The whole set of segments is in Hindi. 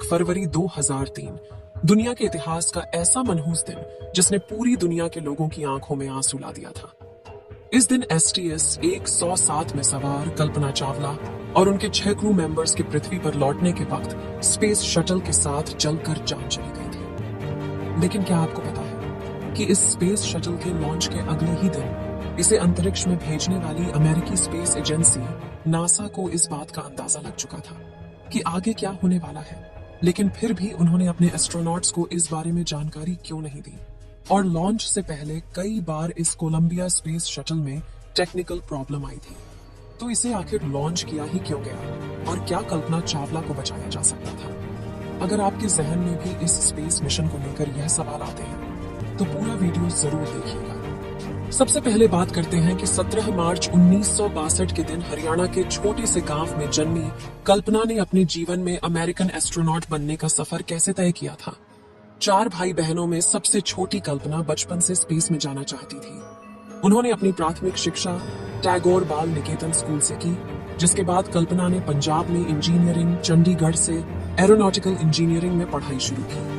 1 फरवरी 2003 दुनिया के इतिहास का ऐसा मनहूस दिन जिसने पूरी दुनिया के लोगों की आंखों में आंसू ला दिया था। इस दिन STS 107 में सवार कल्पना चावला और उनके 6 क्रू मेंबर्स के पृथ्वी पर लौटने के वक्त स्पेस शटल के साथ जलकर जान चली गई थी। लेकिन क्या आपको पता है कि इस स्पेस शटल के लॉन्च के अगले ही दिन इसे अंतरिक्ष में भेजने वाली अमेरिकी स्पेस एजेंसी नासा को इस बात का अंदाजा लग चुका था कि आगे क्या होने वाला है, लेकिन फिर भी उन्होंने अपने एस्ट्रोनॉट्स को इस बारे में जानकारी क्यों नहीं दी और लॉन्च से पहले कई बार इस कोलंबिया स्पेस शटल में टेक्निकल प्रॉब्लम आई थी। तो इसे आखिर लॉन्च किया ही क्यों गया और क्या कल्पना चावला को बचाया जा सकता था? अगर आपके जहन में भी इस स्पेस मिशन को लेकर यह सवाल आते हैं तो पूरा वीडियो जरूर देखिएगा। सबसे पहले बात करते हैं कि 17 मार्च 1962 के दिन हरियाणा के छोटे से गांव में जन्मी कल्पना ने अपने जीवन में अमेरिकन एस्ट्रोनॉट बनने का सफर कैसे तय किया था। 4 भाई बहनों में सबसे छोटी कल्पना बचपन से स्पेस में जाना चाहती थी। उन्होंने अपनी प्राथमिक शिक्षा टैगोर बाल निकेतन स्कूल से की, जिसके बाद कल्पना ने पंजाब में इंजीनियरिंग, चंडीगढ़ से एरोनॉटिकल इंजीनियरिंग में पढ़ाई शुरू की।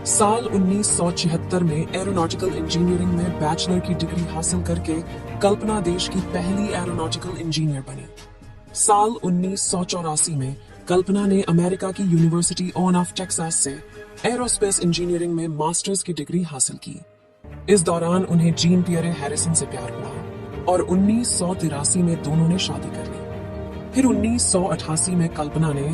साल 1976 में एरोनॉटिकल इंजीनियरिंग में बैचलर की डिग्री हासिल करके कल्पना देश की पहली एरोनॉटिकल इंजीनियर बनी। साल 1984 में कल्पना ने अमेरिका की यूनिवर्सिटी ऑफ टेक्सास से एरोस्पेस इंजीनियरिंग में मास्टर्स की डिग्री हासिल की। इस दौरान उन्हें जीन पियरे हैरिसन से प्यार हुआ और 1983 में दोनों ने शादी कर ली। फिर 1988 में कल्पना ने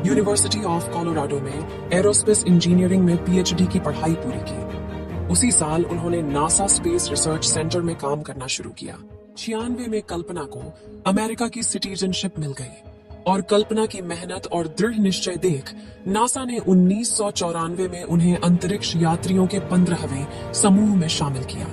यूनिवर्सिटी ऑफ कोलोराडो में एरोस्पेस इंजीनियरिंग में PhD की पढ़ाई पूरी की। उसी साल उन्होंने नासा स्पेस रिसर्च सेंटर में काम करना शुरू किया। 96 में कल्पना को अमेरिका की सिटीजनशिप मिल गई और कल्पना की मेहनत और दृढ़ निश्चय देख नासा ने 1994 में उन्हें अंतरिक्ष यात्रियों के 15वें समूह में शामिल किया।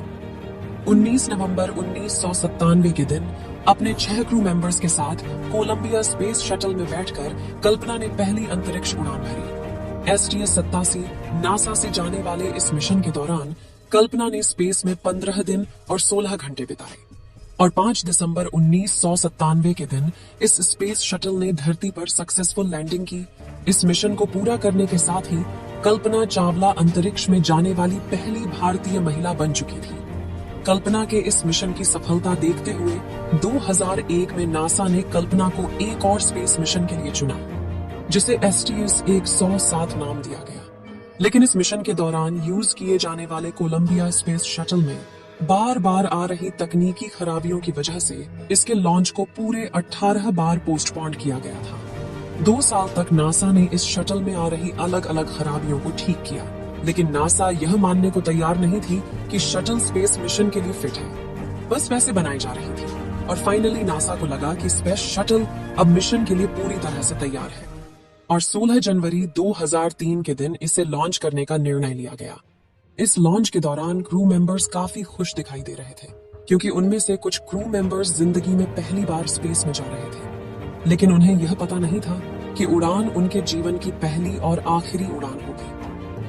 19 नवंबर 1997 के दिन अपने 6 क्रू मेंबर्स के साथ कोलंबिया स्पेस शटल में बैठकर कल्पना ने पहली अंतरिक्ष उड़ान भरी। STS 87 नासा से जाने वाले इस मिशन के दौरान कल्पना ने स्पेस में 15 दिन और 16 घंटे बिताए और 5 दिसंबर 1997 के दिन इस स्पेस शटल ने धरती पर सक्सेसफुल लैंडिंग की। इस मिशन को पूरा करने के साथ ही कल्पना चावला अंतरिक्ष में जाने वाली पहली भारतीय महिला बन चुकी थी। कल्पना के इस मिशन की सफलता देखते हुए 2001 में नासा ने कल्पना को एक और स्पेस मिशन के लिए चुना, जिसे STS 107 नाम दिया गया। लेकिन इस मिशन के दौरान यूज किए जाने वाले कोलंबिया स्पेस शटल में बार बार आ रही तकनीकी खराबियों की वजह से इसके लॉन्च को पूरे 18 बार पोस्टपोन किया गया था। 2 साल तक नासा ने इस शटल में आ रही अलग अलग खराबियों को ठीक किया, लेकिन नासा यह मानने को तैयार नहीं थी कि शटल स्पेस मिशन के लिए फिट है, बस वैसे बनाई जा रही थी। और फाइनली नासा को लगा कि स्पेस शटल अब मिशन के लिए पूरी तरह से तैयार है और 16 जनवरी 2003 के दिन इसे लॉन्च करने का निर्णय लिया गया। इस लॉन्च के दौरान क्रू मेंबर्स काफी खुश दिखाई दे रहे थे, क्योंकि उनमें से कुछ क्रू मेंबर्स जिंदगी में पहली बार स्पेस में जा रहे थे। लेकिन उन्हें यह पता नहीं था कि उड़ान उनके जीवन की पहली और आखिरी उड़ान होगी।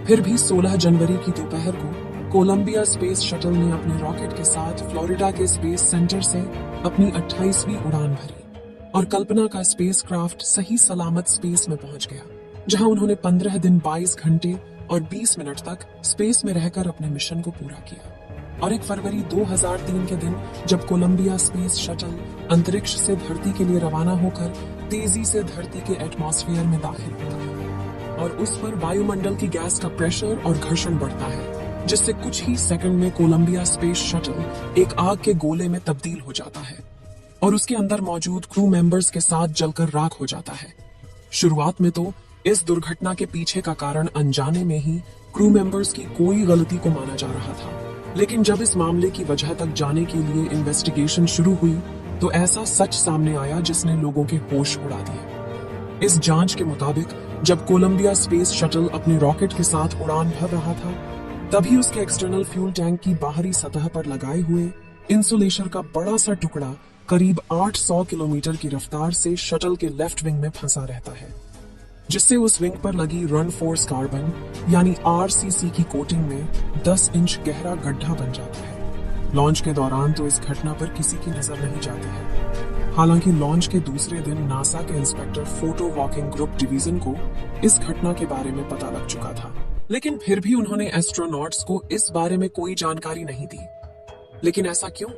फिर भी 16 जनवरी की दोपहर को कोलंबिया स्पेस शटल ने अपने रॉकेट के साथ फ्लोरिडा के स्पेस सेंटर से अपनी 28वीं उड़ान भरी और कल्पना का स्पेसक्राफ्ट सही सलामत स्पेस में पहुंच गया, जहां उन्होंने 15 दिन 22 घंटे और 20 मिनट तक स्पेस में रहकर अपने मिशन को पूरा किया। और 1 फरवरी 2003 के दिन जब कोलंबिया स्पेस शटल अंतरिक्ष से धरती के लिए रवाना होकर तेजी से धरती के एटमॉस्फेयर में दाखिल होता है और उस पर वायुमंडल की गैस का प्रेशर और घर्षण बढ़ता है, जिससे कुछ ही सेकंड में कोलंबिया स्पेस शटल एक आग के गोले में तब्दील हो जाता है और उसके अंदर मौजूद क्रू मेंबर्स के साथ जलकर राख हो जाता है। शुरुआत में तो इस दुर्घटना के पीछे का कारण अनजाने में ही क्रू मेंबर्स की कोई गलती को माना जा रहा था, लेकिन जब इस मामले की वजह तक जाने के लिए इन्वेस्टिगेशन शुरू हुई तो ऐसा सच सामने आया जिसने लोगों के होश उड़ा दिए। इस जांच के मुताबिक जब कोलंबिया स्पेस शटल अपने रॉकेट के साथ उड़ान भर रहा था, तभी उसके एक्सटर्नल फ्यूल टैंक की बाहरी सतह पर लगाए हुए इंसुलेशन का बड़ा सा टुकड़ा करीब 800 किलोमीटर की रफ्तार से शटल के लेफ्ट विंग में फंसा रहता है, जिससे उस विंग पर लगी रन फोर्स कार्बन यानी RCC की कोटिंग में 10 इंच गहरा गड्ढा बन जाता है। लॉन्च के दौरान तो इस घटना पर किसी की नजर नहीं जाती है। हालांकि लॉन्च के दूसरे दिन नासा के inspector photo walking group division को इस घटना के बारे में पता लग चुका था, लेकिन फिर भी उन्होंने एस्ट्रोनॉट्स को इस बारे में कोई जानकारी नहीं दी। लेकिन ऐसा क्यों?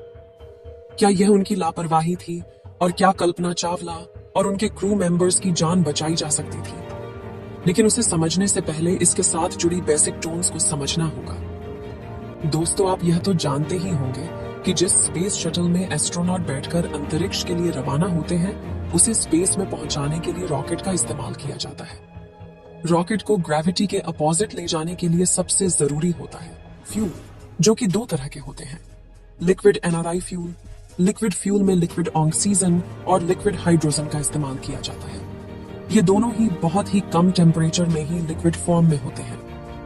क्या यह उनकी लापरवाही थी और क्या कल्पना चावला और उनके क्रू मेंबर्स की जान बचाई जा सकती थी? लेकिन उसे समझने से पहले इसके साथ जुड़ी बेसिक टोन्स को समझना होगा। दोस्तों, आप यह तो जानते ही होंगे कि जिस स्पेस शटल में एस्ट्रोनॉट बैठकर अंतरिक्ष के लिए रवाना होते हैं, उसे स्पेस में पहुंचाने के लिए रॉकेट का इस्तेमाल किया जाता है। रॉकेट को ग्रेविटी के अपोजिट ले जाने के लिए सबसे जरूरी होता है फ्यूल, जो कि दो तरह के होते हैं, liquid NRI fuel. Liquid fuel में लिक्विड ऑक्सीजन और लिक्विड हाइड्रोजन का इस्तेमाल किया जाता है। ये दोनों ही बहुत ही कम टेम्परेचर में ही लिक्विड फॉर्म में होते हैं,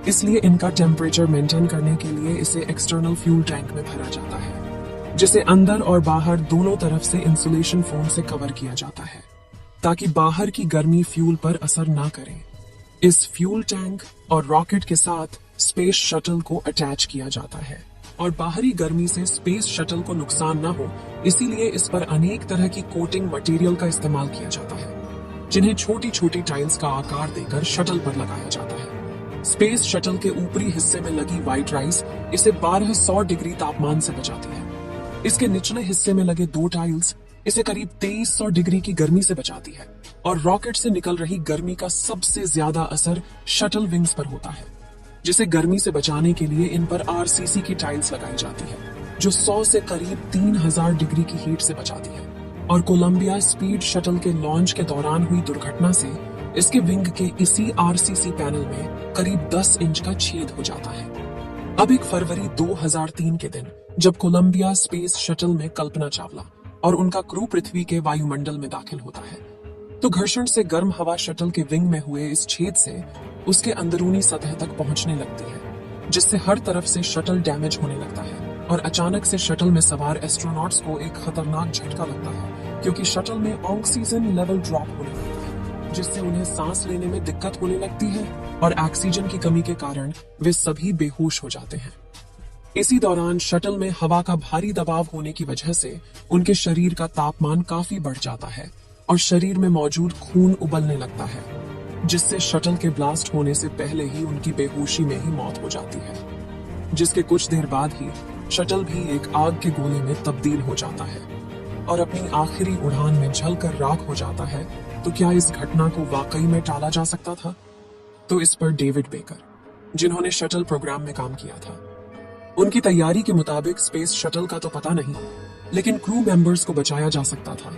इसलिए इनका टेम्परेचर मेंटेन करने के लिए इसे एक्सटर्नल फ्यूल टैंक में भरा जाता है, जिसे अंदर और बाहर दोनों तरफ से इंसुलेशन फोम से कवर किया जाता है ताकि बाहर की गर्मी फ्यूल पर असर ना करे। इस फ्यूल टैंक और रॉकेट के साथ स्पेस शटल को अटैच किया जाता है और बाहरी गर्मी से स्पेस शटल को नुकसान न हो, इसीलिए इस पर अनेक तरह की कोटिंग मटेरियल का इस्तेमाल किया जाता है, जिन्हें छोटी छोटी टाइल्स का आकार देकर शटल पर लगाया जाता है। स्पेस शटल के ऊपरी हिस्से में लगी व्हाइट राइस इसे 1200 डिग्री तापमान से बचाती है। इसके निचले हिस्से में लगे दो टाइल्स इसे करीब 2300 डिग्री की गर्मी से बचाती है और रॉकेट से निकल रही गर्मी का सबसे ज्यादा असर शटल विंग्स पर होता है, जिसे गर्मी से बचाने के लिए इन पर आरसीसी की टाइल्स लगाई जाती है, जो 100 से करीब 3000 डिग्री की हीट से बचाती है। और कोलंबिया स्पीड शटल के लॉन्च के दौरान हुई दुर्घटना से इसके विंग के इसी आरसीसी पैनल में करीब 10 इंच का छेद हो जाता है। अब 1 फरवरी 2003 के दिन जब कोलंबिया स्पेस शटल में कल्पना चावला और उनका क्रू पृथ्वी के वायुमंडल में दाखिल होता है, तो घर्षण से गर्म हवा शटल के विंग में हुए इस छेद से उसके अंदरूनी सतह तक पहुंचने लगती है, जिससे हर तरफ से शटल डैमेज होने लगता है और अचानक से शटल में सवार एस्ट्रोनॉट्स को एक खतरनाक झटका लगता है, क्योंकि शटल में ऑक्सीजन लेवल ड्रॉप होने लगता है, जिससे उन्हें सांस लेने में दिक्कत होने लगती है और ऑक्सीजन की कमी के कारण वे सभी बेहोश हो जाते हैं। इसी दौरान शटल में हवा का भारी दबाव होने की वजह से उनके शरीर का तापमान काफी बढ़ जाता है और शरीर में मौजूद खून उबलने लगता है, जिससे शटल के ब्लास्ट होने से पहले ही उनकी बेहोशी में ही मौत हो जाती है, जिसके कुछ देर बाद ही शटल भी एक आग के गोले में तब्दील हो जाता है और अपनी आखिरी उड़ान में जलकर राख हो जाता है। तो क्या इस घटना को वाकई में टाला जा सकता था? तो इस पर डेविड बेकर, जिन्होंने शटल प्रोग्राम में काम किया था, उनकी तैयारी के मुताबिक स्पेस शटल का तो पता नहीं, लेकिन क्रू मेंबर्स को बचाया जा सकता था।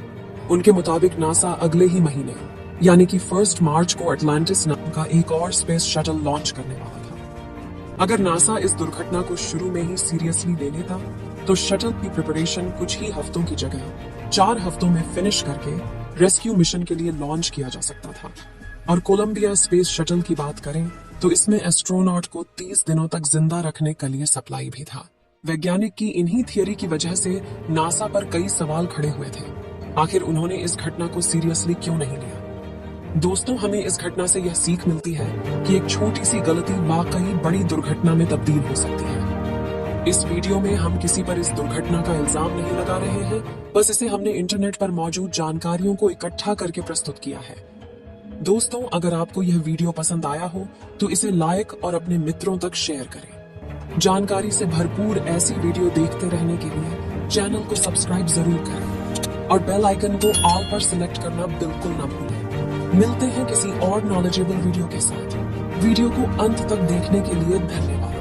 उनके मुताबिक नासा अगले ही महीने यानी कि 1 मार्च को अटलांटिस नाम का एक और स्पेस शटल लॉन्च करने वाला था। अगर नासा इस दुर्घटना को शुरू में ही सीरियसली ले लेता तो शटल की प्रिपरेशन कुछ ही हफ्तों की जगह 4 हफ्तों में फिनिश करके रेस्क्यू मिशन के लिए लॉन्च किया जा सकता था। और कोलंबिया स्पेस शटल की बात करें तो इसमें एस्ट्रोनॉट को 30 दिनों तक जिंदा रखने के लिए सप्लाई भी था। वैज्ञानिक की इन्हीं थियरी की वजह से नासा पर कई सवाल खड़े हुए थे। आखिर उन्होंने इस घटना को सीरियसली क्यों नहीं लिया? दोस्तों, हमें इस घटना से यह सीख मिलती है कि एक छोटी सी गलती वाकई बड़ी दुर्घटना में तब्दील हो सकती है। इस वीडियो में हम किसी पर इस दुर्घटना का इल्जाम नहीं लगा रहे हैं, बस इसे हमने इंटरनेट पर मौजूद जानकारियों को इकट्ठा करके प्रस्तुत किया है। दोस्तों, अगर आपको यह वीडियो पसंद आया हो तो इसे लाइक और अपने मित्रों तक शेयर करें। जानकारी से भरपूर ऐसी वीडियो देखते रहने के लिए चैनल को सब्सक्राइब जरूर करें और बेल आइकन को ऑल पर सिलेक्ट करना बिल्कुल न भूलें। मिलते हैं किसी और नॉलेजेबल वीडियो के साथ। वीडियो को अंत तक देखने के लिए धन्यवाद।